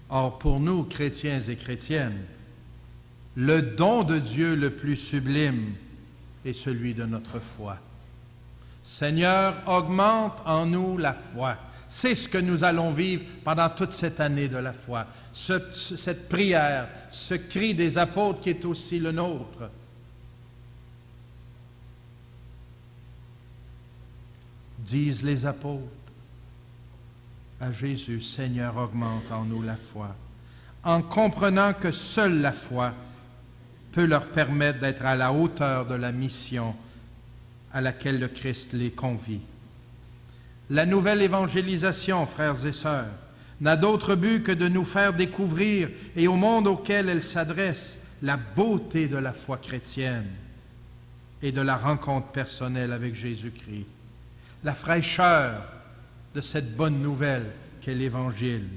Or, pour nous, chrétiens et chrétiennes, le don de Dieu le plus sublime est celui de notre foi. Seigneur, augmente en nous la foi. C'est ce que nous allons vivre pendant toute cette année de la foi. Cette prière, ce cri des apôtres qui est aussi le nôtre. Disent les apôtres à Jésus, Seigneur, augmente en nous la foi, en comprenant que seule la foi peut leur permettre d'être à la hauteur de la mission à laquelle le Christ les convie. La nouvelle évangélisation, frères et sœurs, n'a d'autre but que de nous faire découvrir, et au monde auquel elle s'adresse, la beauté de la foi chrétienne et de la rencontre personnelle avec Jésus-Christ. La fraîcheur de cette bonne nouvelle qu'est l'Évangile.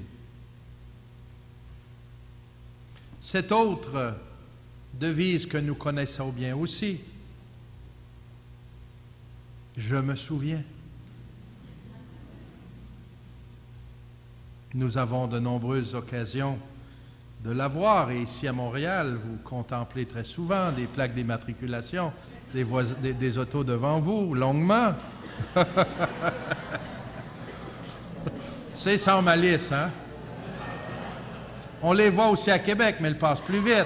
Cette autre devise que nous connaissons bien aussi, Je me souviens. Nous avons de nombreuses occasions de la voir, et ici à Montréal, vous contemplez très souvent des plaques d'immatriculation, des autos devant vous, longuement. C'est sans malice, hein? On les voit aussi à Québec, mais elles passent plus vite.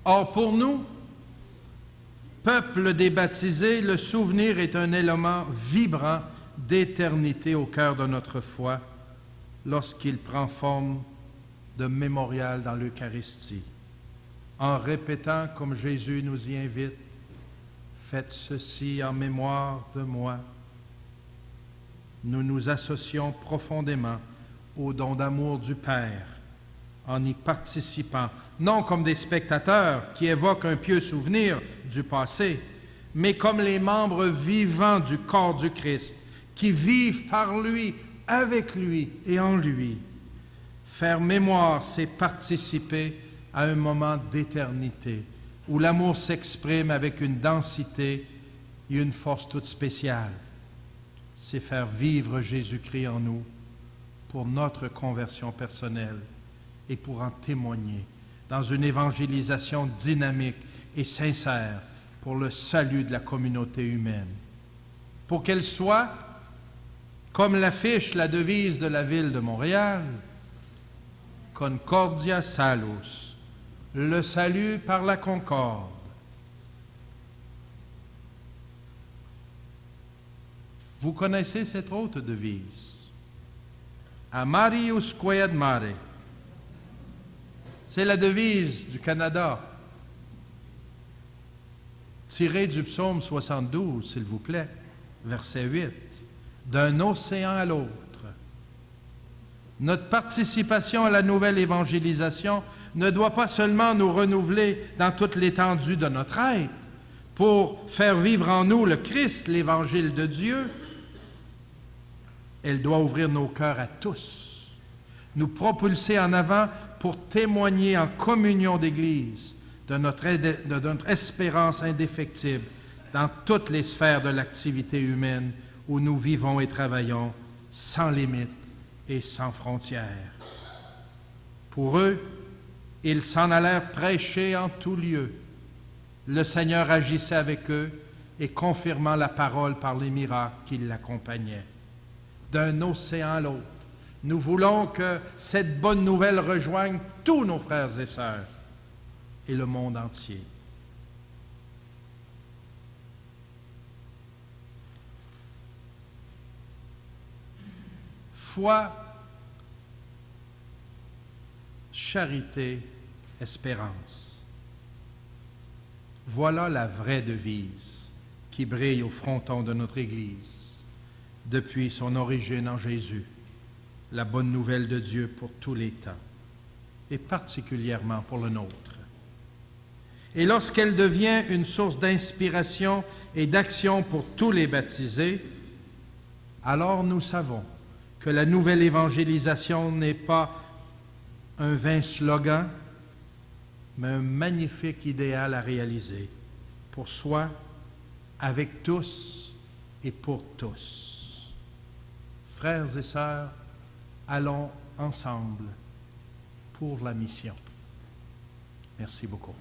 Or, pour nous, peuple des baptisés, le souvenir est un élément vibrant d'éternité au cœur de notre foi lorsqu'il prend forme de mémorial dans l'Eucharistie. En répétant, comme Jésus nous y invite, « Faites ceci en mémoire de moi », nous nous associons profondément au don d'amour du Père en y participant, non comme des spectateurs qui évoquent un pieux souvenir du passé, mais comme les membres vivants du corps du Christ, qui vivent par lui, avec lui et en lui. Faire mémoire, c'est participer à un moment d'éternité, où l'amour s'exprime avec une densité et une force toute spéciale. C'est faire vivre Jésus-Christ en nous pour notre conversion personnelle et pour en témoigner dans une évangélisation dynamique et sincère pour le salut de la communauté humaine. Pour qu'elle soit, comme l'affiche la devise de la ville de Montréal, Concordia Salus, le salut par la concorde. Vous connaissez cette autre devise, Amarius Quod Mare. C'est la devise du Canada, tirée du psaume 72, s'il vous plaît, verset 8, d'un océan à l'autre. Notre participation à la nouvelle évangélisation ne doit pas seulement nous renouveler dans toute l'étendue de notre être pour faire vivre en nous le Christ, l'évangile de Dieu. Elle doit ouvrir nos cœurs à tous, nous propulser en avant pour témoigner en communion d'Église de notre espérance indéfectible dans toutes les sphères de l'activité humaine où nous vivons et travaillons sans limite et sans frontières. Pour eux, ils s'en allèrent prêcher en tout lieu. Le Seigneur agissait avec eux et confirmant la parole par les miracles qui l'accompagnaient. D'un océan à l'autre, nous voulons que cette bonne nouvelle rejoigne tous nos frères et sœurs et le monde entier. Foi, charité, espérance. Voilà la vraie devise qui brille au fronton de notre Église depuis son origine en Jésus, la bonne nouvelle de Dieu pour tous les temps, et particulièrement pour le nôtre. Et lorsqu'elle devient une source d'inspiration et d'action pour tous les baptisés, alors nous savons que la nouvelle évangélisation n'est pas un vain slogan, mais un magnifique idéal à réaliser pour soi, avec tous et pour tous. Frères et sœurs, allons ensemble pour la mission. Merci beaucoup.